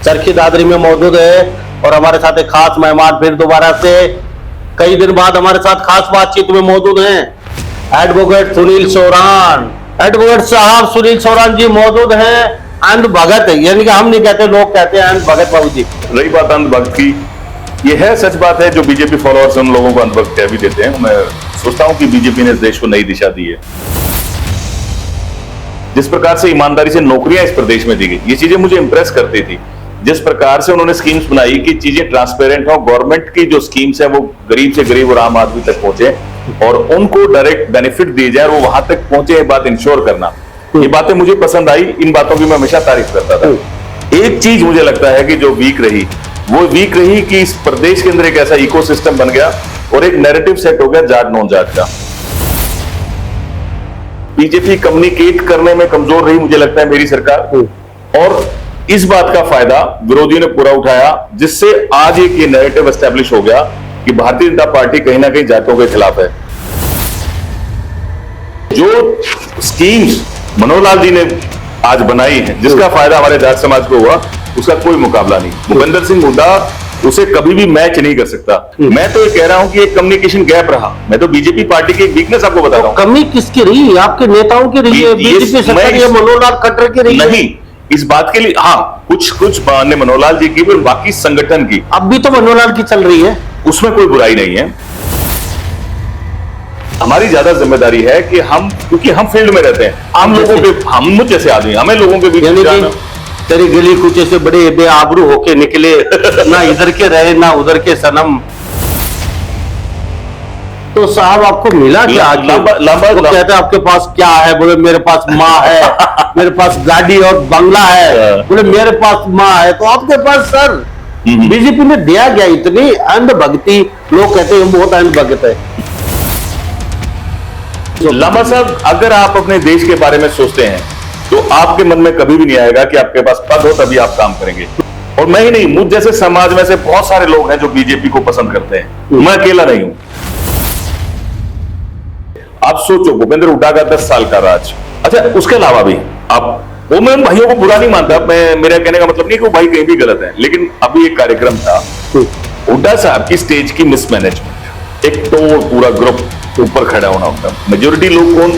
चरखी दादरी में मौजूद है और हमारे साथ एक खास मेहमान फिर दोबारा से कई दिन बाद हमारे साथ खास बातचीत में मौजूद हैं एडवोकेट सुनील सोरान। एडवोकेट साहब सुनील सोरान जी मौजूद हैं अंध भगत, यानी कि हम नहीं कहते, लोग कहते हैं अंध भगत बाबू जी। रही बात अंध भक्त की, ये है सच बात है, जो बीजेपी फॉलोअर्स उन लोगों को अंध भक्त कह भी देते हैं। मैं सोचता हूं कि बीजेपी ने इस देश को नई दिशा दी है। जिस प्रकार से ईमानदारी से नौकरियां इस प्रदेश में दी गई, ये चीजें मुझे इंप्रेस करती थी। जिस प्रकार से उन्होंने स्कीम्स बनाई कि चीजें ट्रांसपेरेंट हो, गवर्नमेंट की जो स्कीम्स है वो गरीब से गरीब और आम आदमी तक पहुंचे और उनको डायरेक्ट बेनिफिट दिए जाए और वो वहां तक पहुंचे, ये बात इंश्योर करना, ये बातें मुझे पसंद आई। इन बातों की मैं हमेशा तारीफ करता था। एक चीज मुझे लगता है कि जो वीक रही, वो वीक रही कि इस प्रदेश के अंदर एक ऐसा इकोसिस्टम बन गया और एक नैरेटिव सेट हो गया जाट नॉन जाट का। बीजेपी कम्युनिकेट करने में कमजोर रही, मुझे लगता है, मेरी सरकार, और इस बात का फायदा विरोधियों ने पूरा उठाया, जिससे आज एक ये नैरेटिव एस्टेब्लिश हो गया कि भारतीय जनता पार्टी कहीं ना कहीं जाटों के खिलाफ है। जो स्कीम्स मनोहर लाल जी ने आज बनाई है, जिसका फायदा हमारे जाट समाज को हुआ, उसका कोई मुकाबला नहीं। भूपेंद्र सिंह हुड्डा उसे कभी भी मैच नहीं कर सकता। मैं तो ये कह रहा हूं कि एक कम्युनिकेशन गैप रहा। मैं तो बीजेपी पार्टी की एक वीकनेस आपको बता रहा हूं। कमी किसकी रही? आपके नेताओं की रही है? बीजेपी सरकार या मनोहर लाल खट्टर की रही है? नहीं, इस बात के लिए हाँ, कुछ माननीय मनोहर लाल जी की और बाकी संगठन की। अब भी तो मनोहर लाल की चल रही है, उसमें कोई बुराई नहीं है। हमारी ज्यादा जिम्मेदारी है कि हम, क्योंकि हम फील्ड में रहते हैं, हम लोगों के, हम मुझ जैसे आदमी, हमें लोगों के बीच में जाना। तेरी गली कुछ ऐसे बड़े बेआबरू होके निकले, ना इधर के रहे ना उधर के सनम। तो साहब आपको मिला क्या? कहते हैं आपके पास क्या है? बोले मेरे पास माँ है, मेरे पास गाड़ी और बंगला है। बोले मेरे पास माँ है, तो आपके पास सर बीजेपी ने दिया गया? इतनी अंध भक्ति, लोग कहते हैं बहुत अंध भक्त है। लांबा साहब, अगर आप अपने देश के बारे में सोचते हैं तो आपके मन में कभी भी नहीं आएगा कि आपके पास पद हो तभी आप काम करेंगे। और मैं ही नहीं, मुझ जैसे समाज में से बहुत सारे लोग हैं जो बीजेपी को पसंद करते हैं, मैं अकेला नहीं हूं। आप सोचो, भूपेंद्र हुड्डा का 10 साल का राज, अच्छा उसके अलावा भी आप, वो मैं भाइयों को बुरा नहीं मानता, मैं, मेरा कहने का मतलब नहीं कि भाई कहीं भी गलत है, लेकिन अभी एक कार्यक्रम था हुड्डा साहब की, स्टेज की मिसमैनेजमेंट, एक तो पूरा ग्रुप ऊपर खड़ा होना होता है। मेजोरिटी लोग कौन?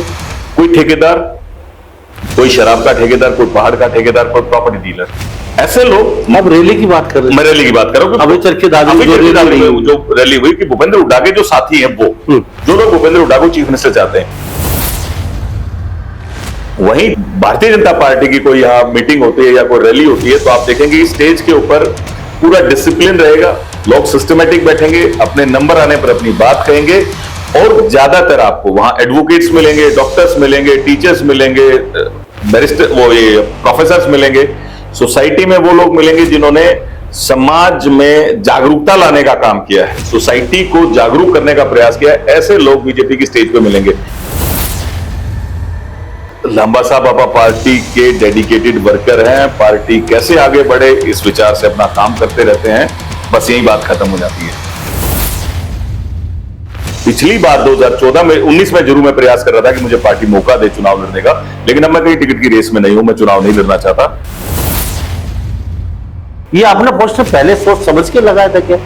कोई ठेकेदार, कोई शराब का ठेकेदार, कोई पहाड़ का ठेकेदार, कोई प्रॉपर्टी डीलर, ऐसे लोग। अब रैली की बात कर रहे हैं? मैं रैली की बात कर रहा हूं। अभी चरखी दादरी जो रैली हुई कि भूपेंद्र हुड्डा के जो साथी हैं, वो जो लोग भूपेंद्र हुड्डा को चीफ मिनिस्टर चाहते हैं, वहीं भारतीय जनता पार्टी की कोई यहाँ मीटिंग होती है या कोई रैली होती है, तो आप देखेंगे स्टेज के ऊपर पूरा डिसिप्लिन रहेगा, लोग सिस्टमेटिक बैठेंगे, अपने नंबर आने पर अपनी बात कहेंगे, और ज्यादातर आपको वहां एडवोकेट्स मिलेंगे, डॉक्टर्स मिलेंगे, टीचर्स मिलेंगे, बैरिस्टर, वो ये प्रोफेसर्स मिलेंगे, सोसाइटी में वो लोग मिलेंगे जिन्होंने समाज में जागरूकता लाने का काम किया है, सोसाइटी को जागरूक करने का प्रयास किया है, ऐसे लोग बीजेपी की स्टेज पे मिलेंगे। लांबा साहब आपा पार्टी के डेडिकेटेड वर्कर हैं, पार्टी कैसे आगे बढ़े इस विचार से अपना काम करते रहते हैं, बस यही बात खत्म हो जाती है। पिछली बार 2014 में, 19 में जरूर मैं प्रयास कर रहा था कि मुझे पार्टी मौका दे चुनाव लड़ने का, लेकिन अब मैं कहीं टिकट की रेस में नहीं हूं, मैं चुनाव नहीं लड़ना चाहता। ये आपने पोस्टर पहले सोच समझ के लगाया था क्या?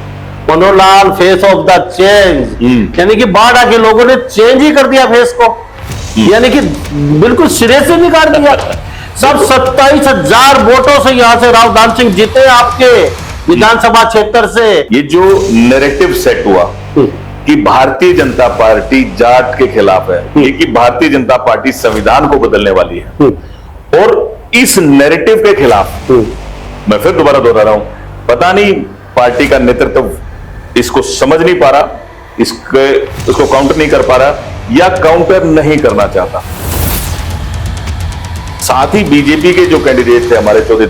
मनोहर Lal face of the change, यानी कि बाढ़ आके लोगों ने चेंज ही कर दिया फेस को, यानी कि बिल्कुल सिरे से निकाल दिया। सब 27,000 वोटों से यहां से रावदान सिंह जीते आपके विधानसभा क्षेत्र से। ये जो नैरेटिव सेट हुआ कि भारतीय जनता पार्टी जाट के खिलाफ है, कि भारतीय जनता पार्टी संविधान को बदलने वाली है, और इस नैरेटिव के खिलाफ मैं फिर दोबारा दोहरा रहा हूं, पता नहीं पार्टी का नेतृत्व इसको समझ नहीं पा रहा, इसको काउंटर नहीं कर पा रहा, या काउंटर नहीं करना चाहता। साथ ही बीजेपी के जो कैंडिडेट थे हमारे चौधरी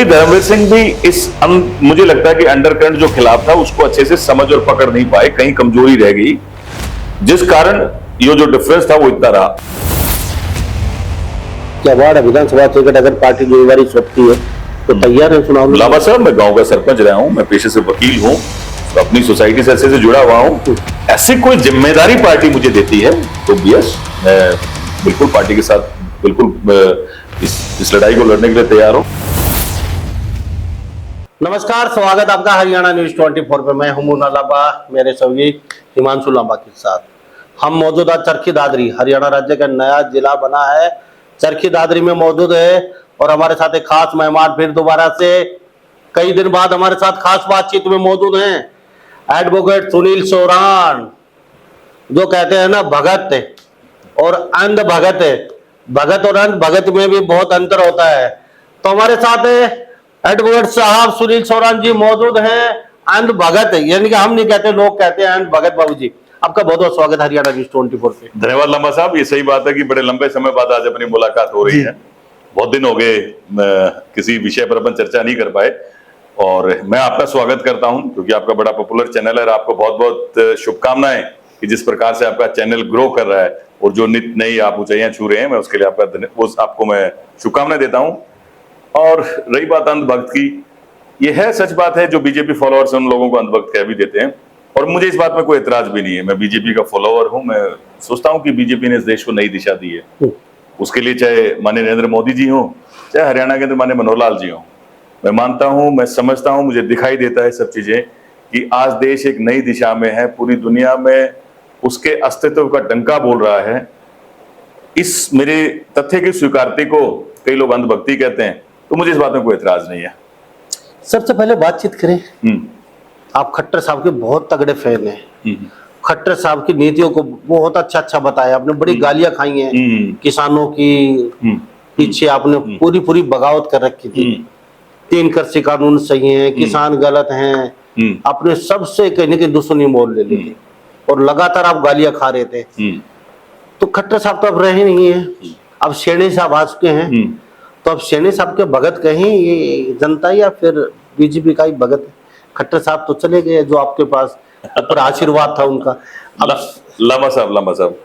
धर्मवीर सिंह भी इस मुझे लगता है कि अंडरकरंट जो खिलाफ था उसको अच्छे से समझ और पकड़ नहीं पाए, कहीं कमजोरी रह गई, जिस कारण ये जो डिफरेंस था वो इतना रहा। क्या वार्ड विधानसभा टिकट अगर पार्टी जिम्मेदारी सौंपती है तो तैयार है चुनाव? लांबा साहब, मैं गांव का सरपंच रहा हूं, मैं पेशे से वकील हूं, तो अपनी सोसाइटी से अच्छे से जुड़ा हुआ हूं। ऐसी कोई जिम्मेदारी पार्टी मुझे देती है तो यस, मैं बिल्कुल पार्टी के साथ बिल्कुल इस लड़ाई को लड़ने के लिए तैयार हूं। नमस्कार, स्वागत आपका हरियाणा न्यूज 24 पे। मैं हूं मुन्ना लांबा, मेरे सहयोगी हिमांशु लांबा के साथ। हम मौजूदा चरखी दादरी, हरियाणा राज्य का नया जिला बना है, चरखी दादरी में मौजूद है। और हमारे साथ एक खास मेहमान फिर दोबारा से कई दिन बाद हमारे साथ खास बातचीत में मौजूद हैं, एडवोकेट सुनील सोरान। जो कहते हैं ना, भगत और अंध भगत, भगत और अंध भगत में भी बहुत अंतर होता है। तो हमारे साथ एडवोकेट साहब सुनील सोरान जी मौजूद हैं, अंध भगत, यानी कि हम नहीं कहते, लोग कहते हैं अंध भगत। बाबू जी, आपका बहुत बहुत स्वागत हरियाणा न्यूज 24 पे। धन्यवाद लांबा साहब। ये सही बात है कि बड़े लंबे समय बाद आज अपनी मुलाकात हो रही है। बहुत दिन हो गए किसी विषय पर अपन चर्चा नहीं कर पाए, और मैं आपका स्वागत करता हूं क्योंकि आपका बड़ा पॉपुलर चैनल है। और आपको बहुत बहुत शुभकामनाएं कि जिस प्रकार से आपका चैनल ग्रो कर रहा है और जो नित नई आप ऊंचाइयां छू रहे हैं, मैं उसके लिए आपको मैं शुभकामनाएं देता हूं। और रही बात अंधभक्त की, ये है सच बात है, जो बीजेपी फॉलोअर्स उन लोगों को अंधभक्त कह भी देते हैं, और मुझे इस बात में कोई एतराज भी नहीं है। मैं बीजेपी का फॉलोअर हूं। मैं सोचता हूं कि बीजेपी ने इस देश को नई दिशा दी है। उसके लिए चाहे माननीय नरेंद्र मोदी जी हो, चाहे हरियाणा के अंदर माननीय मनोहर लाल जी हो, मैं मानता हूं, मैं समझता हूं, मुझे दिखाई देता है सब चीजें कि आज देश एक नई दिशा में है। पूरी दुनिया में उसके अस्तित्व का डंका बोल रहा है। इस मेरे तथ्य की स्वीकारती को कई लोग अंधभक्ति कहते हैं, तो मुझे इस बात में कोई एतराज नहीं है। सबसे पहले बातचीत करें, आप खट्टर साहब के बहुत तगड़े फैन हैं। खट्टर साहब की नीतियों को बहुत अच्छा बताया आपने। बड़ी गालियां खाई हैं किसानों की, पीछे आपने पूरी बगावत कर रखी थी। 3 कृषि कानून सही हैं, किसान गलत हैं, आपने सबसे कहने की दुश्मनी मोल ले ली थी और लगातार आप गालियां खा रहे थे। तो खट्टर साहब तो अब रहे नहीं है, अब सेने साहब आ चुके हैं। तो अब सेने साहब के भगत कहें ये जनता, या फिर बीजेपी का ही भगत? खट्टर साहब तो चले गए, जो आपके पास ऊपर आशीर्वाद था उनका। लांबा साहब,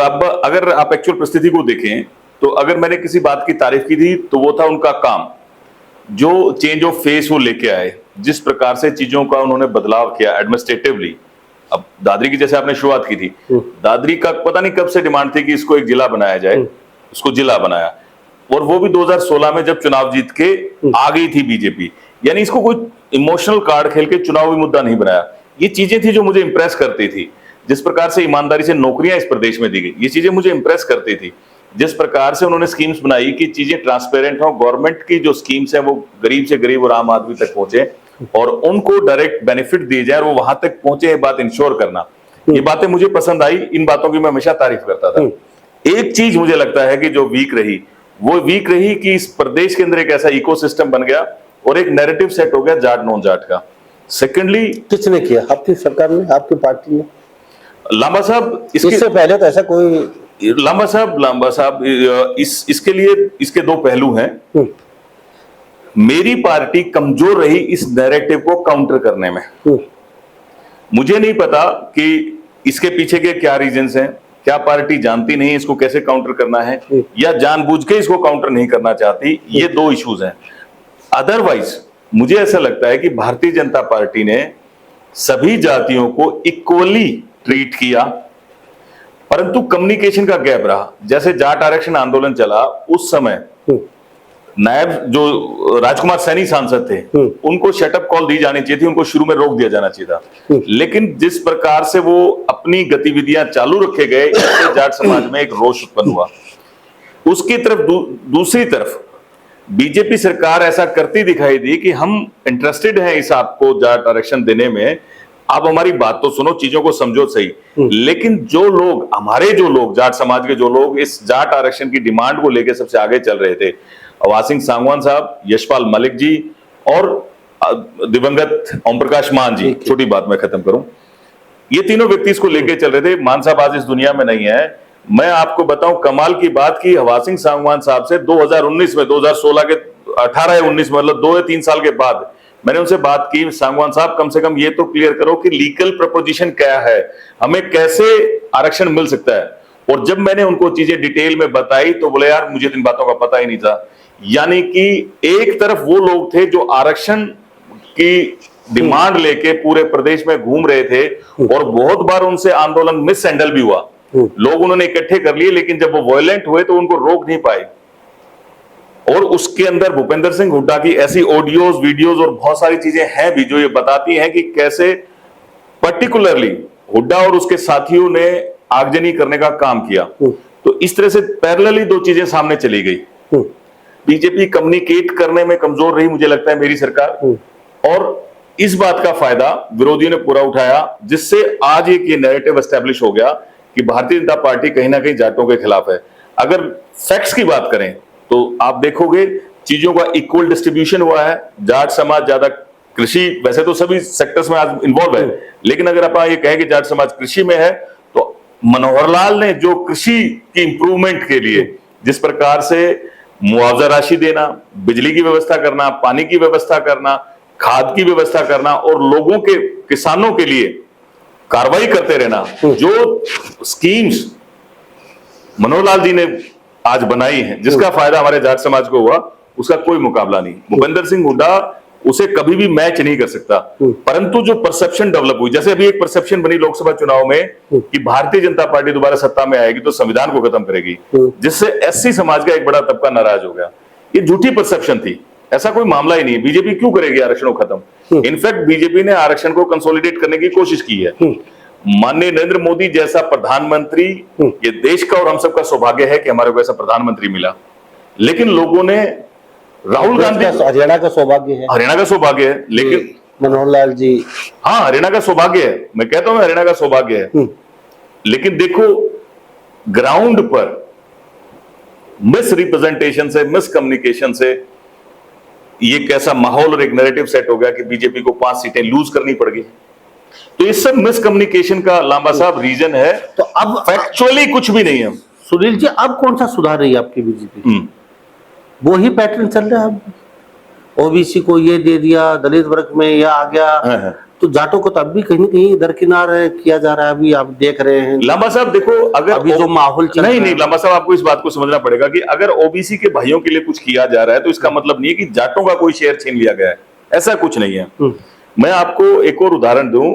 अब अगर आप एक्चुअल परिस्थिति को देखें, तो अगर मैंने किसी बात की तारीफ की थी तो वो था उनका काम, जो चेंज ऑफ फेस वो लेके आए, जिस प्रकार से चीजों का उन्होंने बदलाव किया एडमिनिस्ट्रेटिवली। अब दादरी की जैसे आपने शुरुआत की थी, दादरी का पता नहीं कब से डिमांड थी कि इसको एक जिला बनाया जाए, उसको जिला बनाया, और वो भी 2016 में जब चुनाव जीत के आ गई थी बीजेपी। यानी इसको कोई इमोशनल कार्ड खेल के चुनावी मुद्दा नहीं बनाया। ये चीजें थी जो मुझे इंप्रेस करती थी। जिस प्रकार से ईमानदारी से नौकरियां इस प्रदेश में दी गई, ये चीजें मुझे इंप्रेस करती थी। जिस प्रकार से उन्होंने स्कीम्स बनाई कि चीजें ट्रांसपेरेंट हो, गवर्नमेंट की जो स्कीम्स है वो गरीब से गरीब और आम आदमी तक पहुंचे और उनको डायरेक्ट बेनिफिट दिए जाए और वो वहां तक पहुंचे, ये बात इंश्योर करना, ये बातें मुझे पसंद आई। इन बातों की मैं हमेशा तारीफ करता था। एक चीज मुझे लगता है कि जो वीक रही, वो वीक रही कि इस प्रदेश के अंदर एक ऐसा इकोसिस्टम बन गया और एक नैरेटिव सेट हो गया जाट नॉन जाट का। सेकेंडली, किसने किया? आपकी सरकार ने, आपकी पार्टी ने? लांबा साहब, इससे पहले तो ऐसा कोई? लांबा साहब, इसके लिए इसके 2 पहलू हैं। मेरी पार्टी कमजोर रही इस नैरेटिव को काउंटर करने में। मुझे नहीं पता कि इसके पीछे के क्या रीजंस हैं, क्या पार्टी जानती नहीं इसको कैसे काउंटर करना है, या जानबूझ के इसको काउंटर नहीं करना चाहती। ये 2 इश्यूज हैं। अदरवाइज मुझे ऐसा लगता है कि भारतीय जनता पार्टी ने सभी जातियों को इक्वली ट्रीट किया, परंतु कम्युनिकेशन का गैप रहा। जैसे जाट आरक्षण आंदोलन चला, उस समय नायब जो राजकुमार सैनी सांसद थे, उनको शटअप कॉल दी जानी चाहिए थी, उनको शुरू में रोक दिया जाना चाहिए था। लेकिन जिस प्रकार से वो अपनी गतिविधियां चालू रखे गए, इससे जाट समाज में एक रोष उत्पन्न हुआ। उसकी तरफ दूसरी तरफ बीजेपी सरकार ऐसा करती दिखाई दी कि हम इंटरेस्टेड हैं इस आपको जाट आरक्षण देने में, आप हमारी बात तो सुनो, चीजों को समझो सही। लेकिन जो लोग, हमारे जो लोग, जाट समाज के जो लोग इस जाट आरक्षण की डिमांड को लेकर सबसे आगे चल रहे थे, अवाज सिंह सांगवान साहब, यशपाल मलिक जी और दिवंगत ओम प्रकाश मान जी, छोटी बात मैं खत्म करूं, ये तीनों व्यक्ति इसको लेके चल रहे थे। मान साहब आज इस दुनिया में नहीं है। मैं आपको बताऊं, कमाल की बात की, हवा सिंह सांगवान साहब से 2019 में, 2016 के 18 या 19 में, मतलब 2 या 3 साल के बाद मैंने उनसे बात की, सांगवान साहब कम से कम ये तो क्लियर करो कि लीगल प्रपोजिशन क्या है, हमें कैसे आरक्षण मिल सकता है। और जब मैंने उनको चीजें डिटेल में बताई तो बोले यार मुझे इन बातों का पता ही नहीं था। यानी कि एक तरफ वो लोग थे जो आरक्षण की डिमांड लेके पूरे प्रदेश में घूम रहे थे और बहुत बार उनसे आंदोलन मिस हैंडल भी हुआ, लोग उन्होंने इकट्ठे कर लिए, लेकिन जब वो वायलेंट हुए तो उनको रोक नहीं पाए। और उसके अंदर भूपेंद्र सिंह हुड्डा की ऐसी ऑडियोज, वीडियोज और बहुत सारी चीजें हैं भी जो ये बताती हैं कि कैसे पर्टिकुलरली हुड्डा और उसके साथियों ने आगजनी करने का काम किया। तो इस तरह से पैरेलली दो चीजें सामने चली गई। बीजेपी कम्युनिकेट करने में कमजोर रही, मुझे लगता है, मेरी सरकार, और इस बात का फायदा विरोधियों ने पूरा उठाया, जिससे आज एक ये नैरेटिव एस्टेब्लिश हो गया कि भारतीय जनता पार्टी कहीं ना कहीं जाटों के खिलाफ है। अगर फैक्ट्स की बात करें तो आप देखोगे चीजों का इक्वल डिस्ट्रीब्यूशन हुआ है। जाट समाज ज्यादा कृषि, वैसे तो सभी सेक्टर्स में आज इन्वॉल्व है, लेकिन अगर आप ये कहें कि जाट समाज कृषि में है, तो मनोहर लाल ने जो कृषि की इंप्रूवमेंट के लिए जिस प्रकार से मुआवजा राशि देना, बिजली की व्यवस्था करना, पानी की व्यवस्था करना, खाद की व्यवस्था करना और लोगों के, किसानों के लिए कार्रवाई करते रहना, जो स्कीम्स मनोहर लाल जी ने आज बनाई है, जिसका फायदा हमारे जाट समाज को हुआ, उसका कोई मुकाबला नहीं। भूपेंद्र सिंह हुड्डा उसे कभी भी मैच नहीं कर सकता। परंतु जो परसेप्शन डेवलप हुई, जैसे अभी एक परसेप्शन बनी लोकसभा चुनाव में कि भारतीय जनता पार्टी दोबारा सत्ता में आएगी तो संविधान को खत्म करेगी, जिससे एससी समाज का एक बड़ा तबका नाराज हो गया। ये झूठी परसेप्शन थी, ऐसा कोई मामला ही नहीं है। बीजेपी क्यों करेगी आरक्षण को खत्म? इनफैक्ट बीजेपी ने आरक्षण को कंसोलिडेट करने की कोशिश की है। माननीय नरेंद्र मोदी जैसा प्रधानमंत्री, ये देश का और हम सबका सौभाग्य है कि हमारे को ऐसा प्रधानमंत्री मिला, लेकिन लोगों ने राहुल गांधी, हरियाणा का सौभाग्य है, हरियाणा का सौभाग्य है, लेकिन मनोहर लाल जी, हाँ हरियाणा का सौभाग्य है, मैं कहता हूं हरियाणा का सौभाग्य है, लेकिन देखो ग्राउंड पर मिस रिप्रेजेंटेशन से, मिस कम्युनिकेशन से ये कैसा माहौल और एक नैरेटिव सेट हो गया कि बीजेपी को 5 सीटें लूज करनी पड़ गई। तो इस सब मिस कम्युनिकेशन का लांबा साहब रीजन है। तो अब फैक्चुअली कुछ भी नहीं है। सुनील जी, अब कौन सा सुधार रही है आपकी बीजेपी? वो ही पैटर्न चल रहा है। अब ओबीसी को ये दे दिया, दलित वर्ग में यह आ गया, तो जाटों को तो अब भी कहीं ना कहीं दरकिनार किया जा रहा है। अभी आप देख रहे हैं लांबा साहब, देखो अगर अभी जो माहौल चल नहीं नहीं लांबा साहब, आपको इस बात को समझना पड़ेगा कि अगर ओबीसी के भाइयों के लिए कुछ किया जा रहा है तो इसका मतलब नहीं है कि जाटों का कोई शेयर छीन लिया गया है, ऐसा कुछ नहीं है। मैं आपको एक और उदाहरण दूं।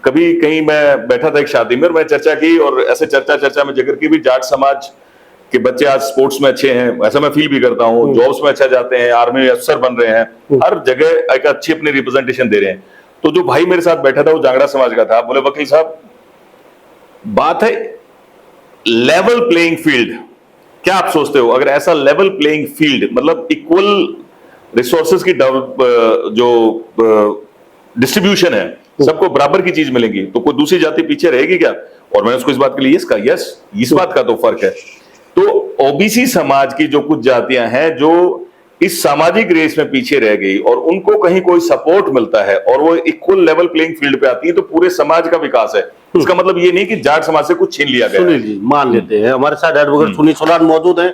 कभी कहीं मैं बैठा था एक शादी में और मैं चर्चा की, और ऐसे चर्चा में जिक्र की भी जाट समाज के बच्चे आज स्पोर्ट्स में अच्छे हैं, ऐसा मैं फील भी करता हूँ, जॉब्स में अच्छा जाते हैं, आर्मी में अफसर बन रहे हैं, हर जगह एक अच्छी अपनी रिप्रेजेंटेशन दे रहे हैं। तो जो भाई मेरे साथ बैठा था वो जांगड़ा समाज का था। बोले वकील साहब, बात है लेवल प्लेइंग फील्ड, क्या आप सोचते हो अगर ऐसा लेवल प्लेइंग फील्ड, मतलब इक्वल रिसोर्सेज की जो डिस्ट्रीब्यूशन है, सबको बराबर की चीज मिलेगी, तो कोई दूसरी जाति पीछे रहेगी क्या? और मैंने उसको इस बात के लिए यस, इस बात का तो फर्क है। तो ओबीसी समाज की जो कुछ जातियां हैं जो इस सामाजिक रेस में पीछे रह गई और उनको कहीं कोई सपोर्ट मिलता है और वो इक्वल लेवल प्लेइंग फील्ड पे आती है, तो पूरे समाज का विकास है। इसका मतलब ये नहीं कि जाट समाज से कुछ छीन लिया गया। सुनील जी, मान लेते हैं हमारे साथ एडवोकेट सुनील सोलान मौजूद हैं।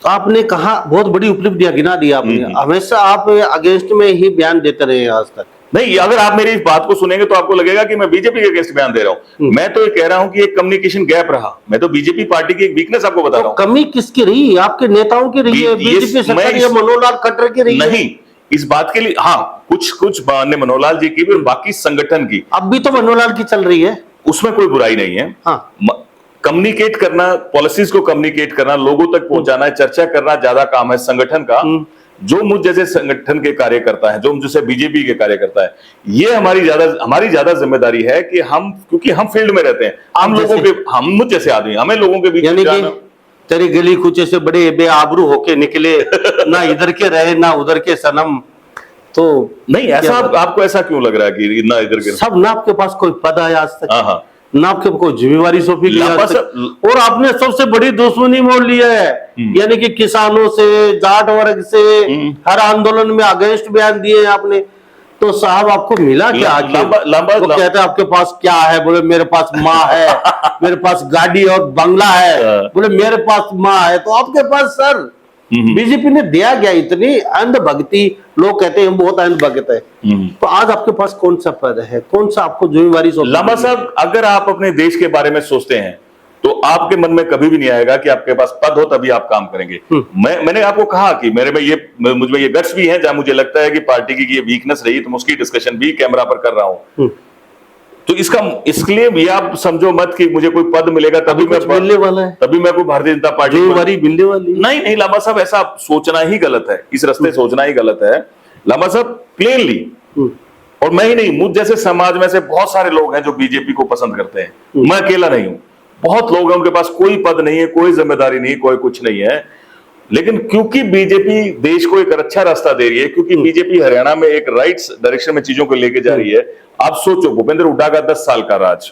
तो आपने कहा बहुत बड़ी उपलब्धियां गिना दी आपने, हमेशा आप अगेंस्ट में ही बयान देते रहे आज तक। नहीं, अगर आप मेरी इस बात को सुनेंगे तो आपको लगेगा कि मैं बीजेपी के अगेंस्ट बयान दे रहा हूं। मैं तो ये कह रहा हूं कि एक कम्युनिकेशन गैप रहा। मैं तो बीजेपी पार्टी की एक वीकनेस आपको बता रहा हूं। कमी किसकी रही? आपके नेताओं की रही है, बीजेपी सरकार या मनोहर लाल खट्टर की रही है? नहीं, इस बात के लिए हाँ, कुछ माननीय मनोहर लाल जी की भी और बाकी संगठन की। अब भी तो मनोहर लाल की चल रही है, उसमें कोई बुराई नहीं है। हाँ, कम्युनिकेट करना, पॉलिसीज को कम्युनिकेट करना, लोगों तक पहुंचाना है, चर्चा करना ज्यादा काम है संगठन का। जो मुझ जैसे संगठन के कार्यकर्ता है, जो जैसे बीजेपी के कार्यकर्ता है, ये हमारी ज्यादा जिम्मेदारी है कि हम, क्योंकि हम फील्ड में रहते हैं, हम लोगों के, हम मुझ जैसे आदमी, हमें लोगों के बीच जाना। तेरी गली कुछ से बड़े बेआबरू होके निकले, ना इधर के रहे ना उधर के सनम। तो नहीं, ऐसा आपको ऐसा क्यों लग रहा है कि ना इधर के? सब ना आपके पास कोई पद है आज तक, हाँ, ना आपके कोई जिम्मेवारी सौंपी गई, और आपने सबसे बड़ी दुश्मनी मोड़ ली है, यानी कि किसानों से, जाट वर्ग से, हर आंदोलन में अगेंस्ट बयान दिए आपने। तो साहब आपको मिला क्या? वो कहते हैं आपके पास क्या है? बोले मेरे पास माँ है, मेरे पास गाड़ी और बंगला है। बोले मेरे पास माँ है, तो आपके पास सर बीजेपी ने दिया गया? इतनी अंधभक्ति, लोग कहते हैं बहुत अंधभक्त है। तो आज आपके पास कौन सा पद है, कौन सा आपको जिम्मेवारी? लांबा साहब, अगर आप अपने देश के बारे में सोचते हैं तो आपके मन में कभी भी नहीं आएगा कि आपके पास पद हो तभी आप काम करेंगे। मैंने आपको कहा कि मुझ में ये गट्स भी हैं, जहां मुझे लगता है कि पार्टी की ये वीकनेस रही, तो मैं उसकी डिस्कशन भी कैमरा पर कर रहा हूं। तो इसके लिए भी आप समझो मत कि मुझे कोई पद मिलेगा तभी कुछ मिलने वाला है, तभी मैं कोई भारतीय जनता पार्टी जिम्मेवारी मिलने वाली है। नहीं नहीं लांबा साहब, ऐसा सोचना ही गलत है, इस रास्ते सोचना ही गलत है लांबा साहब, क्लियरली। और मैं ही नहीं, मुझ जैसे समाज में से बहुत सारे लोग हैं जो बीजेपी को पसंद करते हैं, मैं अकेला नहीं हूं, बहुत लोग हैं उनके पास कोई पद नहीं है, कोई जिम्मेदारी नहीं, कोई कुछ नहीं है, लेकिन क्योंकि बीजेपी देश को एक अच्छा रास्ता दे रही है, क्योंकि बीजेपी हरियाणा में एक राइट्स डायरेक्शन में चीजों को लेके जा रही है। आप सोचो, भूपेंद्र हुड्डा का 10 साल का राज,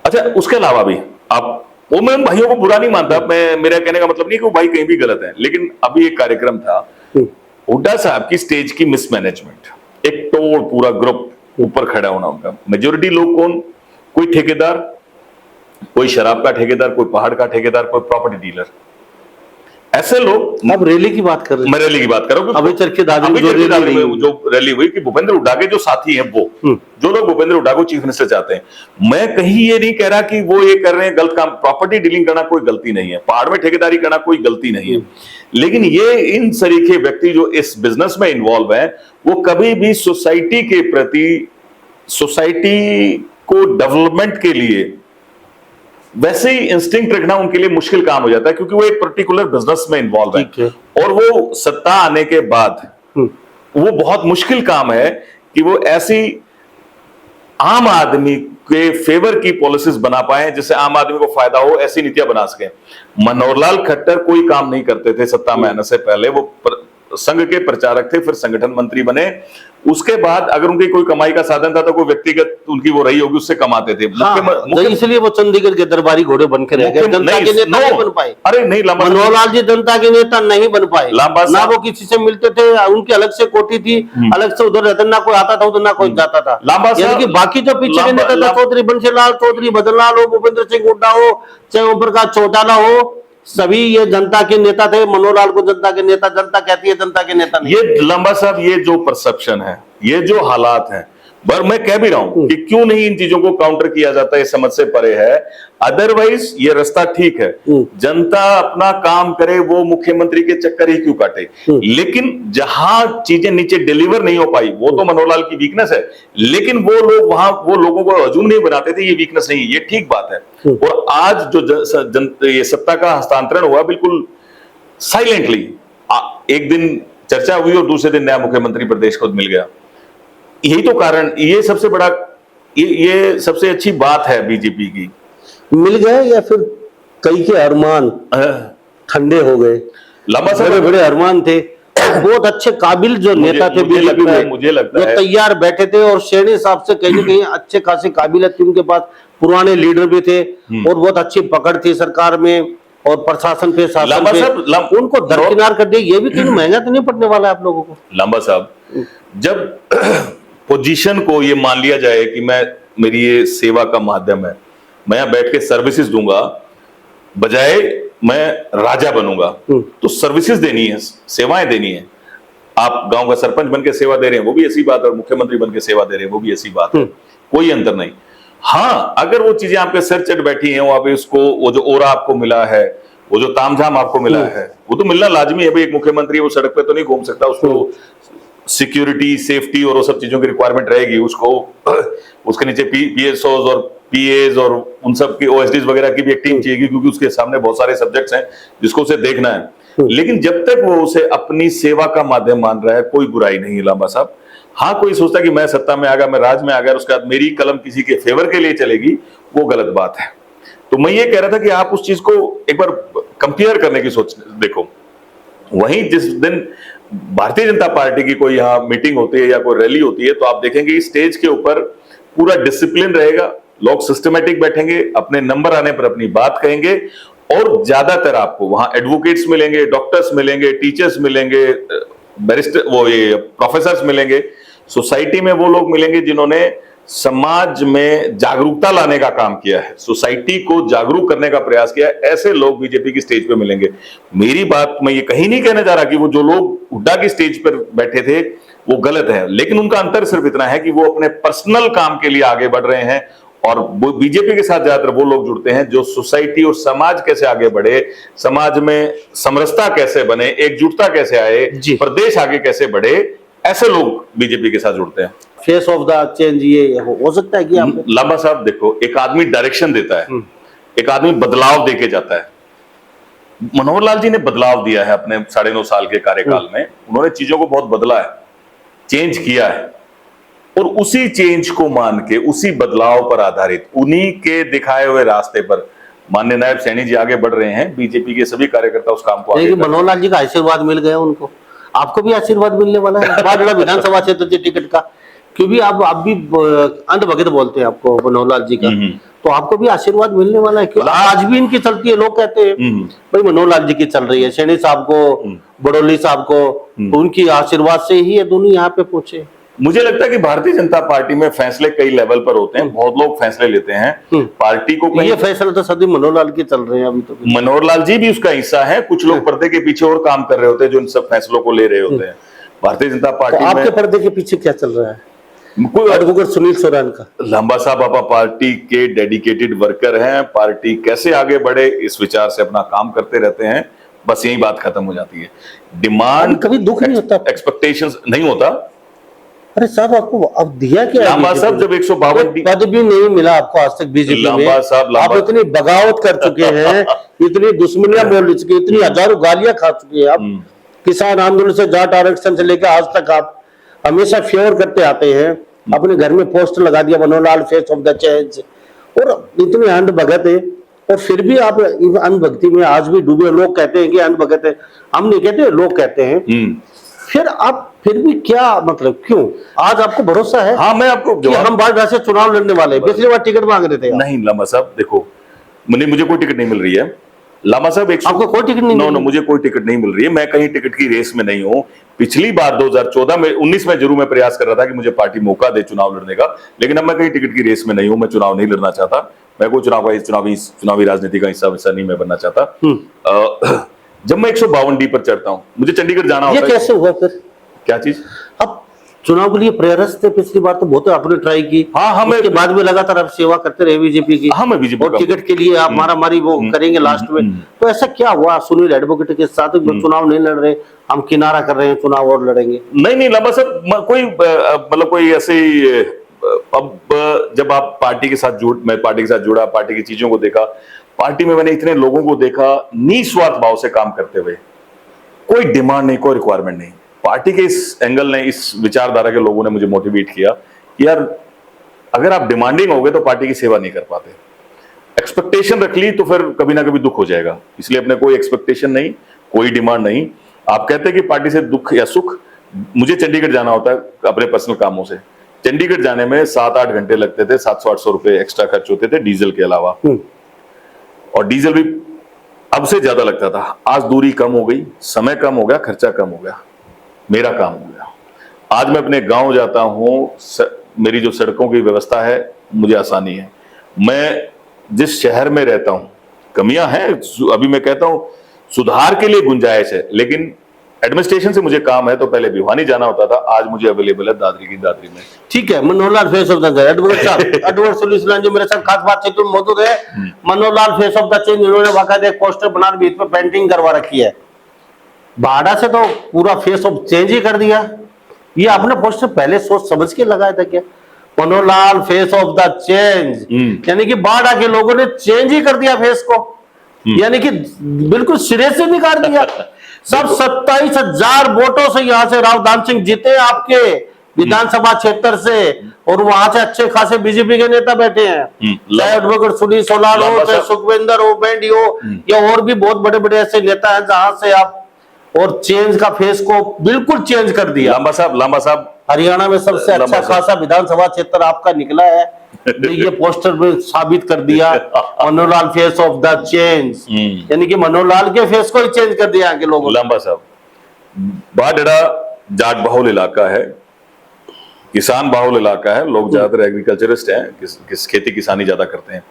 अच्छा उसके अलावा भी आप, वो मैं भाइयों को बुरा नहीं मानता, मैं, मेरा कहने का मतलब नहीं कि वो भाई कहीं भी गलत है, लेकिन अभी एक कार्यक्रम था हुड्डा साहब की स्टेज की मिसमैनेजमेंट, एक टोल पूरा ग्रुप ऊपर खड़ा होना उनका, मेजोरिटी लोग कौन, कोई ठेकेदार, कोई शराब का ठेकेदार, कोई पहाड़ का ठेकेदार, कोई प्रॉपर्टी डीलर, ऐसे लोग। अब रैली की बात कर रहे हैं, मैं रैली की बात कर रहा हूं, अभी चरखी दादरी में जो रैली हुई कि भूपेंद्र हुड्डा के जो साथी हैं, वो जो लोग भूपेंद्र हुड्डा को चीफ मिनिस्टर चाहते हैं, मैं कहीं ये नहीं कह रहा कि वो ये कर रहे हैं गलत काम, प्रॉपर्टी डीलिंग करना कोई गलती नहीं है, पहाड़ में ठेकेदारी करना कोई गलती नहीं है, लेकिन ये इन सरीखे व्यक्ति जो इस बिजनेस में इन्वॉल्व है, वो कभी भी सोसाइटी के प्रति, सोसाइटी को डेवलपमेंट के लिए वैसे ही इंस्टिंक्ट रखना उनके लिए मुश्किल काम हो जाता है, क्योंकि वो एक पर्टिकुलर बिजनेस में इन्वॉल्व है, और वो सत्ता आने के बाद वो बहुत मुश्किल काम है कि वो ऐसी आम आदमी के फेवर की पॉलिसीज बना पाए जिससे आम आदमी को फायदा हो, ऐसी नीतियां बना सके। मनोहर लाल खट्टर कोई काम नहीं करते थे सत्ता में आने से पहले, वो संघ के प्रचारक थे, फिर संगठन मंत्री बने, उसके बाद अगर उनकी कोई कमाई का साधन था तो कोई व्यक्तिगत उनकी वो रही होगी, उससे कमाते थे। इसलिए वो चंडीगढ़ के दरबारी घोड़े बन के रह गए, जनता के नेता नहीं बन पाए। अरे नहीं, मनोहर लाल जी जनता के नेता नहीं बन पाए, ना वो किसी से मिलते थे, उनकी अलग से कोठी थी, अलग से उधर रहते, ना कोई आता था उधर, ना कोई जाता था। यानी कि बाकी जो पीछे के नेता था, चौधरी बंशीलाल, चौधरी भजनलाल हो, भूपेंद्र सिंह हुड्डा हो, चाहे ओम प्रकाश चौटाला हो, सभी ये जनता के नेता थे। मनोहर लाल को जनता के नेता, जनता कहती है जनता के नेता नहीं। ये लंबा साहब, ये जो परसेप्शन है, ये जो हालात हैं, पर मैं कह भी रहा हूं कि क्यों नहीं इन चीजों को काउंटर किया जाता है, समझ से परे है। अदरवाइज ये रास्ता ठीक है, जनता अपना काम करे, वो मुख्यमंत्री के चक्कर ही क्यों काटे, लेकिन जहां चीजें नीचे डिलीवर नहीं हो पाई, वो तो मनोहर लाल की वीकनेस है, लेकिन वो लोग वहां वो लोगों को हजूम नहीं बनाते थे, ये वीकनेस नहीं है, ये ठीक बात है। और आज जो ये सत्ता का हस्तांतरण हुआ बिल्कुल साइलेंटली, एक दिन चर्चा हुई और दूसरे दिन नया मुख्यमंत्री प्रदेश को मिल गया। यही तो कारण, ये सबसे बड़ा, ये सबसे अच्छी बात है बीजेपी की। मिल गए या फिर कई के अरमान ठंडे हो गए? लंबा बड़े बड़े अरमान थे, बहुत अच्छे काबिल जो नेता थे बीजेपी में, मुझे लगता है तैयार बैठे थे, और श्रेणी हिसाब से कहीं ना कहीं अच्छे खासे काबिलियत थी उनके पास, पुराने लीडर भी थे और बहुत अच्छी पकड़ थी सरकार में और प्रशासन पे, शासन पे। उनको दरकिनार कर दिया, ये भी कहीं महंगा तो नहीं पड़ने वाला है आप लोगों को? लंबा साहब, जब पोजीशन को ये मान लिया जाए कि मैं, मेरी ये सेवा का माध्यम है, मैं यहां बैठ के सर्विसेज दूंगा, बजाय मैं राजा बनूंगा, तो सर्विसेज देनी है, सेवाएं देनी है। आप गांव का सरपंच बन के सेवा दे रहे हैं, वो भी ऐसी बात है, और मुख्यमंत्री बन के सेवा दे रहे हैं, वो भी ऐसी बात है, कोई अंतर नहीं। हाँ, अगर वो चीजें आपके सर चढ़ बैठी हैं, वहां पे उसको, वो जो ओरा आपको मिला है, वो जो तामझाम आपको मिला है, वो तो मिलना लाजमी है भाई। एक मुख्यमंत्री वो सड़क पे तो नहीं घूम सकता, उसको सिक्योरिटी, सेफ्टी और वो सब चीजों की रिक्वायरमेंट रहेगी, उसको उसके नीचे पीएसओज और पीएज और उन सब की ओएसडीज वगैरह की भी एक टीम चाहिए, क्योंकि उसके सामने बहुत सारे सब्जेक्ट्स हैं जिसको उसे देखना है। लेकिन जब तक वो उसे अपनी सेवा का माध्यम मान रहा है, कोई बुराई नहीं है लांबा साहब। हाँ, कोई सोचता कि मैं सत्ता में आ गया, मैं राज में आ गया, उसके बाद मेरी कलम किसी के फेवर के लिए चलेगी, वो गलत बात है। तो मैं ये कह रहा था कि आप उस चीज को एक बार कंपेयर करने की सोच देखो। वहीं जिस दिन भारतीय जनता पार्टी की कोई यहाँ मीटिंग होती है या कोई रैली होती है, तो आप देखेंगे स्टेज के ऊपर पूरा डिसिप्लिन रहेगा, लोग सिस्टमेटिक बैठेंगे, अपने नंबर आने पर अपनी बात कहेंगे, और ज्यादातर आपको वहां एडवोकेट्स मिलेंगे, डॉक्टर्स मिलेंगे, टीचर्स मिलेंगे, बैरिस्टर, वो ये प्रोफेसर्स मिलेंगे, सोसाइटी में वो लोग मिलेंगे जिन्होंने समाज में जागरूकता लाने का काम किया है, सोसाइटी को जागरूक करने का प्रयास किया है, ऐसे लोग बीजेपी की स्टेज पे मिलेंगे। मेरी बात, मैं ये कहीं नहीं कहने जा रहा कि वो जो लोग हुड्डा की स्टेज पर बैठे थे वो गलत है, लेकिन उनका अंतर सिर्फ इतना है कि वो अपने पर्सनल काम के लिए आगे बढ़ रहे हैं, और बीजेपी के साथ ज्यादातर वो लोग जुड़ते हैं जो सोसाइटी और समाज कैसे आगे बढ़े, समाज में समरसता कैसे बने, एकजुटता कैसे आए, प्रदेश आगे कैसे बढ़े, ऐसे लोग बीजेपी के साथ जुड़ते हैं। फेस ऑफ द चेंज ये हो सकता है कि आप लांबा साहब देखो, एक आदमी डायरेक्शन देता है, एक आदमी बदलाव देके जाता है। मनोहर लाल जी ने बदलाव दिया है अपने 9.5 साल के कार्यकाल में। उन्होंने चीजों को बहुत बदला है, चेंज किया है, और उसी चेंज को मान के, उसी बदलाव पर आधारित, उन्हीं के दिखाए हुए रास्ते पर माननीय नायब सैनी जी आगे बढ़ रहे हैं। बीजेपी के सभी कार्यकर्ता उस काम को आगे मनोहर लाल जी का आशीर्वाद मिल गया उनको, आपको भी आशीर्वाद मिलने वाला है बारडोली विधानसभा क्षेत्र के टिकट का, क्योंकि आप भी अंध भगत बोलते हैं आपको मनोहर लाल जी का, तो आपको भी आशीर्वाद मिलने वाला है। क्यों आज भी इनकी चलती है, लोग कहते हैं भाई मनोहर लाल जी की चल रही है, सैनी साहब को, बड़ोली साहब को, उनकी आशीर्वाद से ही ये दोनों यहाँ पे पहुंचे। मुझे लगता है कि भारतीय जनता पार्टी में फैसले कई लेवल पर होते हैं, बहुत लोग फैसले लेते हैं पार्टी को। ये फैसला तो सदी मनोहर लाल के चल रहे हैं अभी तो। मनोहर लाल जी भी उसका हिस्सा है, कुछ लोग पर्दे के पीछे और काम कर रहे होते हैं जो इन सब फैसलों को ले रहे होते हैं। भारतीय जनता पार्टी तो आपके पर्दे के पीछे क्या चल रहा है? कोई एडवोकेट सुनील सोरेन का। लांबा साहब आपा पार्टी के डेडिकेटेड वर्कर हैं, पार्टी कैसे आगे बढ़े इस विचार से अपना काम करते रहते हैं, बस यही बात खत्म हो जाती है। डिमांड कभी दुख नहीं होता, एक्सपेक्टेशंस नहीं होता। अरे साहब आपको अब दिया क्या? लांबा साहब जब 152 पद भी नहीं मिला आपको आज तक बीजेपी में, आप इतनी बगावत कर चुके हैं, इतनी दुश्मनियां बोल चुके, इतनी हजारों गालियां खा चुके हैं आप। किसान आंदोलन से, जाट आरक्षण से लेकर आज तक आप हमेशा फेवर करते आते हैं। अपने घर में पोस्टर लगा दिया मनोहर Lal face of the change, और इतने अंध भगत है, और फिर भी आप अंध भक्ति में आज भी डूबे। लोग कहते हैं कि अंध भगत है, हम नहीं कहते, लोग कहते हैं। फिर आप फिर भी क्या मतलब, क्यों आज आपको भरोसा है? हाँ, मैं आपको कि हम बार से चुनाव लड़ने वाले हैं, पिछली बार टिकट मांग रहे थे। नहीं लांबा साहब देखो, मुझे कोई टिकट नहीं मिल रही है। लांबा साहब आपको कोई टिकट नहीं? नो, मुझे कोई टिकट नहीं मिल रही है, मैं कहीं टिकट की रेस में नहीं हूँ। पिछली बार 2014 में, 19 में जरूर मैं प्रयास कर रहा था कि मुझे पार्टी मौका दे चुनाव लड़ने का, लेकिन अब मैं कहीं टिकट की रेस में नहीं हूँ, मैं चुनाव नहीं लड़ना चाहता। मैं कोई चुनावी राजनीति का हिस्सा नहीं मैं बनना चाहता। जब मैं 152D पर चढ़ता हूँ, मुझे चंडीगढ़ जाना होता है। ये कैसे हुआ फिर? क्या चीज? अब चुनाव के लिए प्रयास थे, पिछली बार तो बहुत आपने ट्राई की। हाँ, उसके बाद में लगातार आप सेवा करते रहे बीजेपी की। हाँ, मैं बीजेपी और टिकट के लिए आप मारामारी वो करेंगे लास्ट में। तो ऐसा क्या हुआ सुनील एडवोकेट के साथ, जो चुनाव नहीं लड़ रहे, हम किनारा कर रहे हैं, चुनाव और लड़ेंगे? नहीं लांबा साहब, कोई मतलब कोई ऐसे, अब जब आप पार्टी के साथ मैं पार्टी के साथ जुड़ा, पार्टी की चीजों को देखा, पार्टी में मैंने इतने लोगों को देखा निस्वार्थ भाव से काम करते हुए, कोई डिमांड नहीं, कोई रिक्वायरमेंट नहीं। पार्टी के इस एंगल ने, इस विचारधारा के लोगों ने मुझे मोटिवेट किया कि यार अगर आप डिमांडिंग होगे तो पार्टी की सेवा नहीं कर पाते। एक्सपेक्टेशन रख ली तो फिर कभी ना कभी दुख हो जाएगा, इसलिए अपने कोई एक्सपेक्टेशन नहीं, कोई डिमांड नहीं। आप कहते हैं कि पार्टी से दुख या सुख, मुझे चंडीगढ़ जाना होता है अपने पर्सनल कामों से। चंडीगढ़ जाने में 7-8 घंटे लगते थे, 700-800 रुपए एक्स्ट्रा खर्च होते थे डीजल के अलावा, और डीजल भी अब से ज्यादा लगता था। आज दूरी कम हो गई, समय कम हो गया, खर्चा कम हो गया, मेरा काम हो गया। आज मैं अपने गांव जाता हूं, मेरी जो सड़कों की व्यवस्था है, मुझे आसानी है। मैं जिस शहर में रहता हूं, कमियां हैं अभी, मैं कहता हूं सुधार के लिए गुंजाइश है, लेकिन एडमिनिस्ट्रेशन से मुझे काम है, तो पहले भिवानी जाना होता था, आज मुझे अवेलेबल है दादरी में। ठीक है, Manohar Lal face of the change, advocate साहब, एडवोकेट सुनील सोरेन जो मेरे साथ खास बातचीत में मौजूद है। Manohar Lal face of the change, इन्होंने बाकायदा एक पोस्टर बना बीच में पेंटिंग करवा रखी है। बाड़ा से तो पूरा फेस ऑफ चेंज ही कर दिया। ये आपने पोस्टर पहले सोच समझ के लगाया था क्या? मनोहर Lal face of the change, यानी कि बाड़ा के लोगों ने चेंज ही कर दिया फेस को, यानी कि बिल्कुल सिरे से निकाल दिया। सब 27,000 वोटों से यहाँ से राव दान सिंह जीते आपके विधानसभा क्षेत्र से, और वहां से अच्छे खासे बीजेपी के नेता बैठे हैं, चाहे एडवोकेट सुनील सोलार हो, चाहे सुखविंदर हो, बेंडी हो, या और भी बहुत बड़े बड़े ऐसे नेता हैं जहां से आप, और चेंज का फेस को बिल्कुल चेंज कर दिया। लांबा साहब, हरियाणा में सबसे अच्छा खासा विधानसभा क्षेत्र आपका निकला है, ये पोस्टर में साबित कर दिया। मनोहर Lal face of the change, यानी कि मनोहर लाल के फेस को ही चेंज कर दिया के लोगों। लांबा साहब, बाडड़ा जाट बहुल इलाका है, किसान बहुल इलाका है, लोग ज्यादातर एग्रीकल्चरिस्ट हैं, खेती किसानी ज्यादा करते हैं।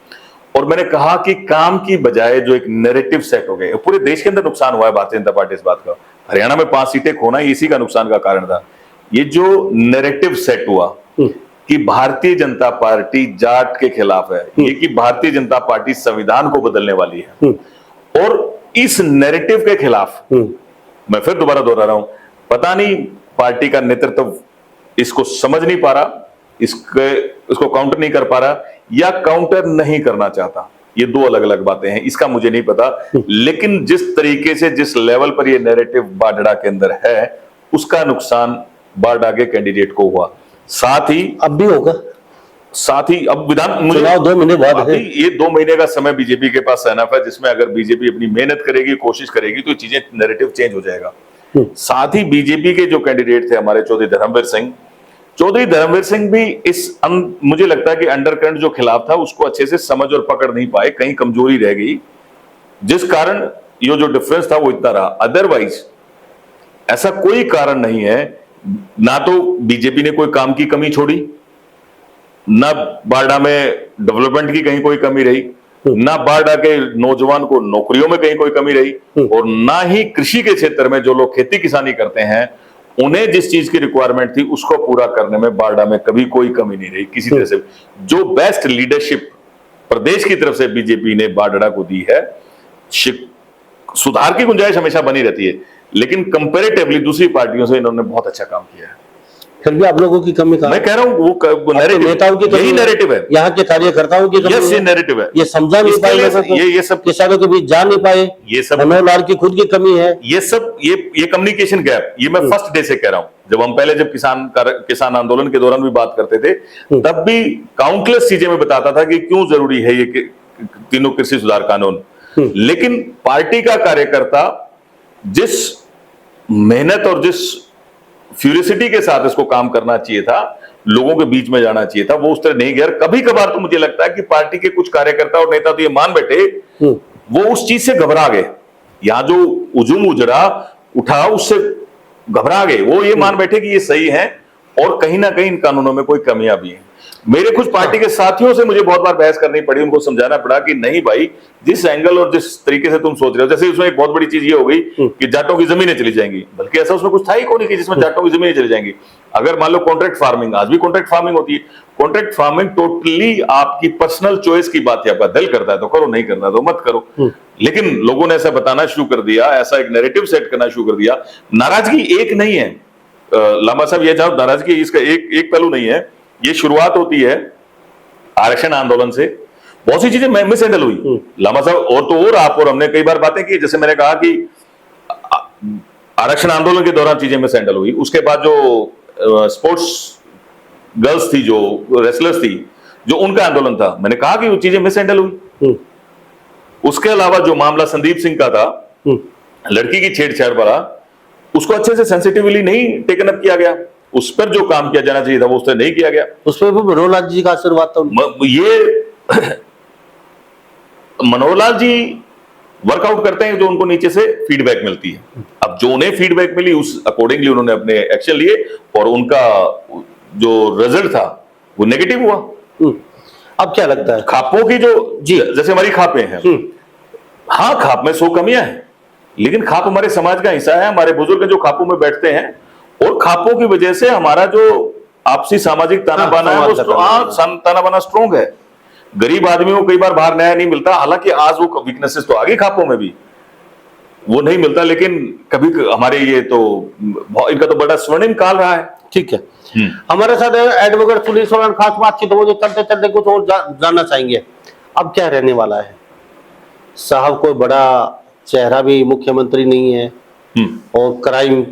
और मैंने कहा कि काम की बजाय जो एक नैरेटिव सेट हो गए, पूरे देश के अंदर नुकसान हुआ है भारतीय जनता पार्टी इस बात का। हरियाणा में 5 सीटें खोना इसी का नुकसान का कारण था। ये जो नैरेटिव सेट हुआ कि भारतीय जनता पार्टी जाट के खिलाफ है, ये कि भारतीय जनता पार्टी संविधान को बदलने वाली है, और इस नैरेटिव के खिलाफ मैं फिर दोबारा दोहरा रहा हूं, पता नहीं पार्टी का नेतृत्व इसको समझ नहीं पा रहा, इसको काउंटर नहीं कर पा रहा, या काउंटर नहीं करना चाहता। ये दो अलग अलग बातें हैं, इसका मुझे नहीं पता। लेकिन जिस तरीके से, जिस लेवल पर ये नैरेटिव बाडड़ा के अंदर है, उसका नुकसान बाडड़ा के कैंडिडेट को हुआ, साथ ही अब भी होगा, साथ ही अब विधान चुनाव 2 महीने बाद है। ये 2 महीने का समय बीजेपी के पास सहना है, जिसमें अगर बीजेपी अपनी मेहनत करेगी, कोशिश करेगी, तो चीजें, नैरेटिव चेंज हो जाएगा। साथ ही बीजेपी के जो कैंडिडेट थे हमारे चौधरी धर्मवीर सिंह भी मुझे लगता है कि अंडरकरंट जो खिलाफ था उसको अच्छे से समझ और पकड़ नहीं पाए, कहीं कमजोरी रह गई, जिस कारण ये जो डिफरेंस था वो इतना रहा। अदरवाइज ऐसा कोई कारण नहीं है, ना तो बीजेपी ने कोई काम की कमी छोड़ी, ना बारडा में डेवलपमेंट की कहीं कोई कमी रही, ना बारडा के नौजवान को नौकरियों में कहीं कोई कमी रही, और ना ही कृषि के क्षेत्र में जो लोग खेती किसानी करते हैं उन्हें जिस चीज की रिक्वायरमेंट थी उसको पूरा करने में बारडा में कभी कोई कमी नहीं रही किसी तरह से। जो बेस्ट लीडरशिप प्रदेश की तरफ से बीजेपी ने बारडा को दी है, सुधार की गुंजाइश हमेशा बनी रहती है, लेकिन कंपैरेटिवली दूसरी पार्टियों से इन्होंने बहुत अच्छा काम किया है। फिर भी आप लोगों की कमी कहां? मैं कह रहा हूं वो नेताओं की यही नैरेटिव है, यहाँ के कार्यकर्ताओं की यस, ये नैरेटिव है, ये समझा नहीं पाए लोगों को, ये सब किसानों के बीच जा नहीं पाए, ये सब मनोहर लाल की खुद की कमी है, ये सब ये कम्युनिकेशन गैप, ये मैं फर्स्ट डे से कह रहा हूं। जब हम पहले जब किसान आंदोलन के दौरान भी बात करते थे, तब भी काउंटलेस चीजें मैं बताता था कि क्यों जरूरी है ये तीनों कृषि सुधार कानून। लेकिन पार्टी का कार्यकर्ता जिस मेहनत और जिस फ्यूरिसिटी के साथ इसको काम करना चाहिए था, लोगों के बीच में जाना चाहिए था, वो उस तरह नहीं गया। कभी कभार तो मुझे लगता है कि पार्टी के कुछ कार्यकर्ता और नेता तो ये मान बैठे, वो उस चीज से घबरा गए, यहां जो उजुम उठा उससे घबरा गए, वो ये मान बैठे कि ये सही है और कहीं ना कहीं इन कानूनों में कोई कमियां भी हैं। मेरे कुछ पार्टी के साथियों से मुझे बहुत बार बहस करनी पड़ी, उनको समझाना पड़ा कि नहीं भाई, जिस एंगल और जिस तरीके से तुम सोच रहे हो, जैसे उसमें एक बहुत बड़ी चीज ये हो गई कि जाटों की जमीनें चली जाएंगी, बल्कि ऐसा उसमें कुछ था ही कौन नहीं कि जिसमें जाटों की जमीनें चली जाएंगी। अगर मान लो कॉन्ट्रैक्ट फार्मिंग, आज भी कॉन्ट्रैक्ट फार्मिंग होती है, कॉन्ट्रैक्ट फार्मिंग टोटली आपकी पर्सनल चॉइस की बात है, आपका दिल करता है तो करो, नहीं करना तो मत करो। लेकिन लोगों ने ऐसा बताना शुरू कर दिया, ऐसा एक नैरेटिव सेट करना शुरू कर दिया। नाराजगी एक नहीं है लांबा साहब, ये जाओ, नाराजगी इसका एक पहलू नहीं है, ये शुरुआत होती है आरक्षण आंदोलन से। बहुत सी चीजें मिस हैंडल हुई लामा साहब, और आप और हमने कई बार बातें की, जैसे मैंने कहा कि आरक्षण आंदोलन के दौरान चीजें मिस हैंडल हुई, उसके बाद जो स्पोर्ट्स गर्ल्स थी, जो रेसलर्स थी, जो उनका आंदोलन था, मैंने कहा कि वो चीजें मिस हैंडल हुई। उसके अलावा जो मामला संदीप सिंह का था, लड़की की छेड़छाड़ वाला, उसको अच्छे से सेंसिटिवली नहीं टेकन अप किया गया, उस पर जो काम किया जाना चाहिए था वो उस पर नहीं किया गया। उस पर भी मनोहर लाल जी का आशीर्वाद था। ये मनोहर लाल जी वर्कआउट करते हैं जो उनको नीचे से फीडबैक मिलती है। अब जो उन्हें फीडबैक मिली उस अकॉर्डिंगली उन्होंने अपने एक्शन लिए, और उनका जो रिजल्ट था वो नेगेटिव हुआ। अब क्या लगता है खापों की जो, जी जैसे हमारी खापें हैं, हाँ खाप में 100 कमियां हैं, लेकिन खाप हमारे समाज का हिस्सा है। हमारे बुजुर्ग जो खापों में बैठते हैं, और खापों की वजह से हमारा जो आपसी सामाजिक ताना बाना है, वो ताना बाना स्ट्रॉन्ग है। गरीब आदमियों को कई बार बाहर न्याय नहीं मिलता, हालांकि आज वो वीकनेसेस तो आ गई खापों में भी, वो नहीं मिलता, लेकिन कभी हमारे ये तो इनका तो बड़ा स्वर्णिम काल रहा है। ठीक है, हमारे साथ एडवोकेट सुनील सोलन खास बातचीत हो, जो चलते चलते कुछ और जानना चाहेंगे। अब क्या रहने वाला है साहब, कोई बड़ा चेहरा भी मुख्यमंत्री नहीं है, और क्राइम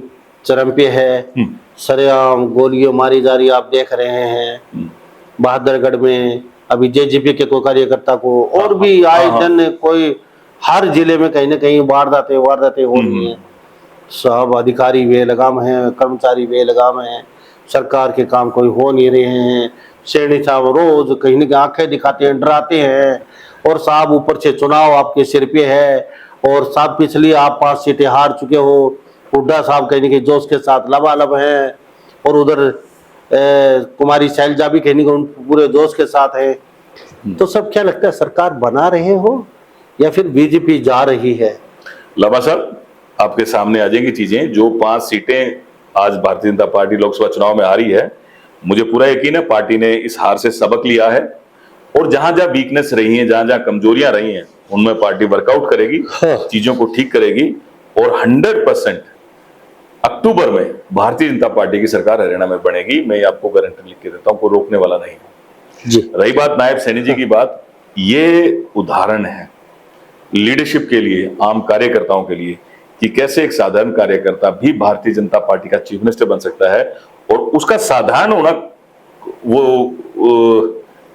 चरम पे है, सरेआम गोलियां मारी जा रही आप देख रहे हैं। बहादुरगढ़ में अभी जेजेपी के कोई कार्यकर्ता को, और भी आए दिन कोई हर जिले में कहीं ना कहीं वारदातें हो रही हैं। सब अधिकारी बेलगाम हैं, कर्मचारी बेलगाम हैं, सरकार के काम कोई हो नहीं रहे हैं। सैनी साहब रोज कहीं ना कहीं आंखें दिखाते हैं, डराते हैं, और साहब ऊपर से चुनाव आपके सिर पे है, और साहब पिछली आप 5 सीटें हार चुके हो। हुड्डा साहब कहीं ना कहीं जोश के साथ लबालब हैं, और उधर कुमारी शैलजा भी कहीं ना कहीं पूरे जोश के साथ है। तो सब क्या लगता है, सरकार बना रहे हो या फिर बीजेपी जा रही है? लाबा साहब, आपके सामने आ जाएंगी चीजें। जो 5 सीटें आज भारतीय जनता पार्टी लोकसभा चुनाव में आ रही है, मुझे पूरा यकीन है पार्टी ने इस हार से सबक लिया है, और जहां जहां वीकनेस रही है, जहां जहां कमजोरियां रही हैं, उनमें पार्टी वर्कआउट करेगी, चीजों को ठीक करेगी, और 100% अक्टूबर में भारतीय जनता पार्टी की सरकार हरियाणा में बनेगी, मैं आपको गारंटी लिख के देता हूं, कोई रोकने वाला नहीं है जी। रही बात नायब सैनी जी की बात, ये उदाहरण है लीडरशिप के लिए, आम कार्यकर्ताओं के लिए, कि कैसे एक साधारण कार्यकर्ता भी भारतीय जनता पार्टी का चीफ मिनिस्टर बन सकता है। और उसका साधारण होना वो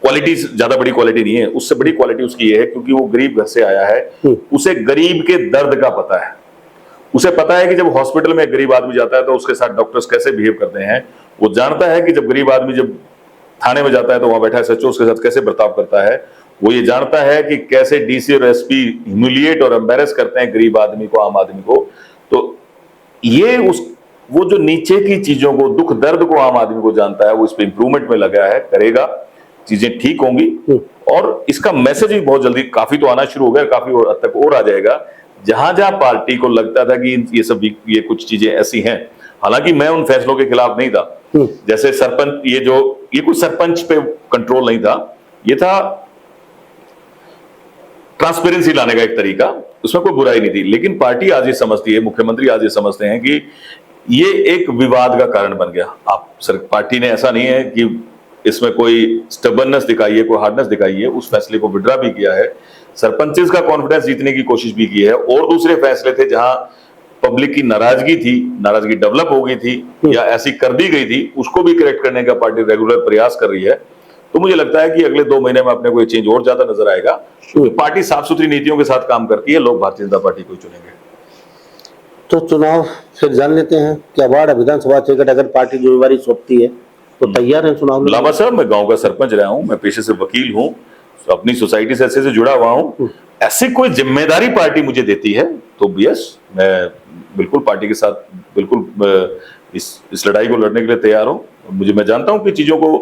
क्वालिटी ज्यादा बड़ी क्वालिटी नहीं है, उससे बड़ी क्वालिटी उसकी ये है क्योंकि वो गरीब घर से आया है, उसे गरीब के दर्द का पता है। उसे पता है कि जब हॉस्पिटल में एक गरीब आदमी जाता है तो उसके साथ डॉक्टर्स कैसे बिहेव करते हैं। वो जानता है कि जब गरीब आदमी जब थाने में जाता है तो वहां बैठा सचो उसके साथ कैसे बर्ताव करता है। वो ये जानता है कि कैसे डीसी और एसपी ह्यूमिलिएट और एम्बेरस करते हैं गरीब आदमी को, आम आदमी को। तो ये वो जो नीचे की चीजों को, दुख दर्द को आम आदमी को जानता है, वो इस पे इंप्रूवमेंट में लगा है, करेगा, चीजें ठीक होंगी। और इसका मैसेज भी बहुत जल्दी काफी तो आना शुरू हो गया, काफी और हद तक और आ जाएगा। जहां जहां पार्टी को लगता था कि ये कुछ चीजें ऐसी हैं, हालांकि मैं उन फैसलों के खिलाफ नहीं था, जैसे सरपंच, ये कुछ सरपंच पे कंट्रोल नहीं था, ये था ट्रांसपेरेंसी लाने का एक तरीका, उसमें कोई बुराई नहीं थी। लेकिन पार्टी आज ये समझती है, मुख्यमंत्री आज ये समझते हैं कि ये एक विवाद का कारण बन गया। पार्टी ने ऐसा नहीं है कि इसमें कोई स्टबर्ननेस दिखाई है, कोई हार्डनेस दिखाई है, उस फैसले को विड्रॉ भी किया है, सरपंचेस का कॉन्फिडेंस जीतने की कोशिश भी की है। और दूसरे फैसले थे जहां पब्लिक की नाराजगी थी, नाराजगी डेवलप हो गई थी या ऐसी कर दी गई थी, उसको भी करेक्ट करने का पार्टी रेगुलर प्रयास कर रही है। तो मुझे लगता है कि अगले 2 महीने में अपने को चेंज और ज्यादा नजर आएगा, क्योंकि पार्टी साफ सुथरी नीतियों के साथ काम करती है, लोग भारतीय जनता पार्टी को चुनेंगे। तो चुनाव फिर जान लेते हैं कि अवार्ड विधानसभा टिकट अगर पार्टी जिम्मेवारी सौंपती है तो तैयार है चुनाव में? लामा साहब, मैं गांव का सरपंच रहा हूं, मैं पेशे से वकील हूं, अपनी सोसाइटी से अच्छे से जुड़ा हुआ हूं। ऐसी कोई जिम्मेदारी पार्टी मुझे देती है तो यस, मैं बिल्कुल पार्टी के साथ बिल्कुल इस लड़ाई को लड़ने के लिए तैयार हूं। मैं जानता हूं कि चीजों को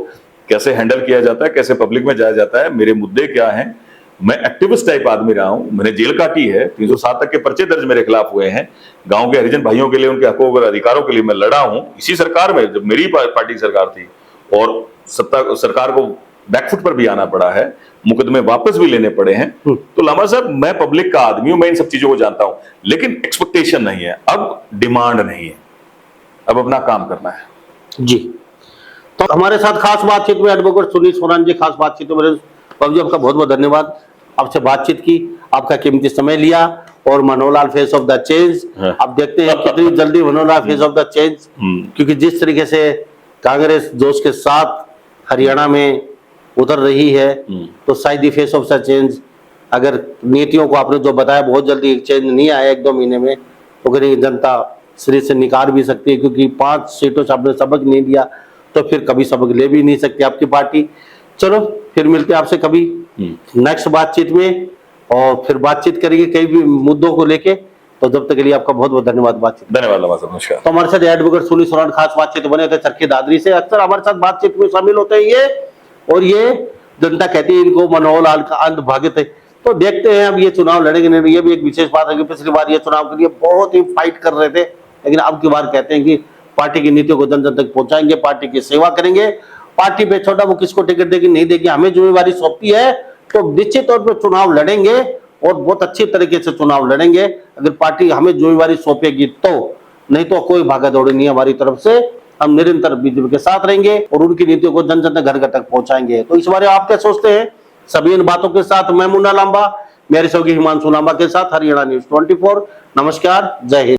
कैसे हैंडल किया जाता है, कैसे पब्लिक में जाया जाता है, मेरे मुद्दे क्या हैं। मैं एक्टिविस्ट टाइप आदमी रहा हूं, मैंने जेल काटी है, 307 तक के पर्चे दर्ज मेरे खिलाफ हुए हैं। गांव के हरिजन भाइयों के लिए, उनके हकों और अधिकारों के लिए मैं लड़ा हूं इसी सरकार में, जब मेरी पार्टी सरकार थी, और सरकार को बैकफुट पर भी आना पड़ा है, मुकदमे वापस भी लेने पड़े हैं। तो लामा साहब, मैं पब्लिक का आदमी हूं, मैं इन सब चीजों को जानता हूं, लेकिन एक्सपेक्टेशन नहीं है, अब डिमांड नहीं है, अब अपना काम करना है जी। तो हमारे साथ खास बातचीत में एडवोकेट सुनील सोरान जी खास बातचीत में, बाबू जी आपका बहुत बहुत धन्यवाद, आपसे बातचीत की, आपका कीमती समय लिया। और मनोहर Lal face of the change, अब देखते हैं कितनी जल्दी मनोहर Lal face of the change, क्योंकि जिस तरीके से कांग्रेस जोश के साथ हरियाणा में उतर रही है, तो शायद ही फेस ऑफ द चेंज, अगर नीतियों को आपने जो बताया बहुत जल्दी चेंज नहीं आया 1-2 महीने में, तो कहीं जनता सिरे से निकाल भी सकती है, क्योंकि 5 सीटों से आपने सबक नहीं लिया तो फिर कभी सबक ले भी नहीं सकती आपकी पार्टी। चलो फिर मिलते हैं आपसे कभी नेक्स्ट बातचीत में, और फिर बातचीत करेंगे कई भी मुद्दों को लेके। तो जब तक के लिए आपका बहुत बहुत धन्यवाद बातचीत। धन्यवाद लामा साहब, नमस्कार। तो हमारे साथ एडवोकेट सुनील सोरान खास बातचीत बने थे चरखी दादरी से, अक्सर हमारे साथ बातचीत में शामिल होते हैं ये, और ये जनता कहती है इनको मनोहर लाल का अंध भागित है। तो देखते हैं अब ये चुनाव लड़ेंगे नहीं, ये भी एक विशेष बात है कि पिछली बार ये चुनाव के लिए बहुत ही फाइट कर रहे थे, लेकिन अब की बार कहते हैं कि पार्टी की नीतियों को जन जन तक पहुंचाएंगे, पार्टी की सेवा करेंगे। पार्टी पे छोटा वो किसको टिकट देगी नहीं देगी, हमें जिम्मेवारी सौंपती है तो निश्चित तौर पर चुनाव लड़ेंगे, और बहुत अच्छी तरीके से चुनाव लड़ेंगे अगर पार्टी हमें जिम्मेवारी सौंपेगी तो। नहीं तो कोई भागा दौड़ी नहीं हमारी तरफ से, हम निरंतर बीजेपी के साथ रहेंगे और उनकी नीतियों को जन जन तक घर घर तक पहुंचाएंगे। तो इस बारे आप क्या सोचते हैं? सभी इन बातों के साथ मैं मुन्ना लांबा, मेरे सहयोगी हिमांशु लांबा के साथ हरियाणा न्यूज 24। नमस्कार, जय हिंद।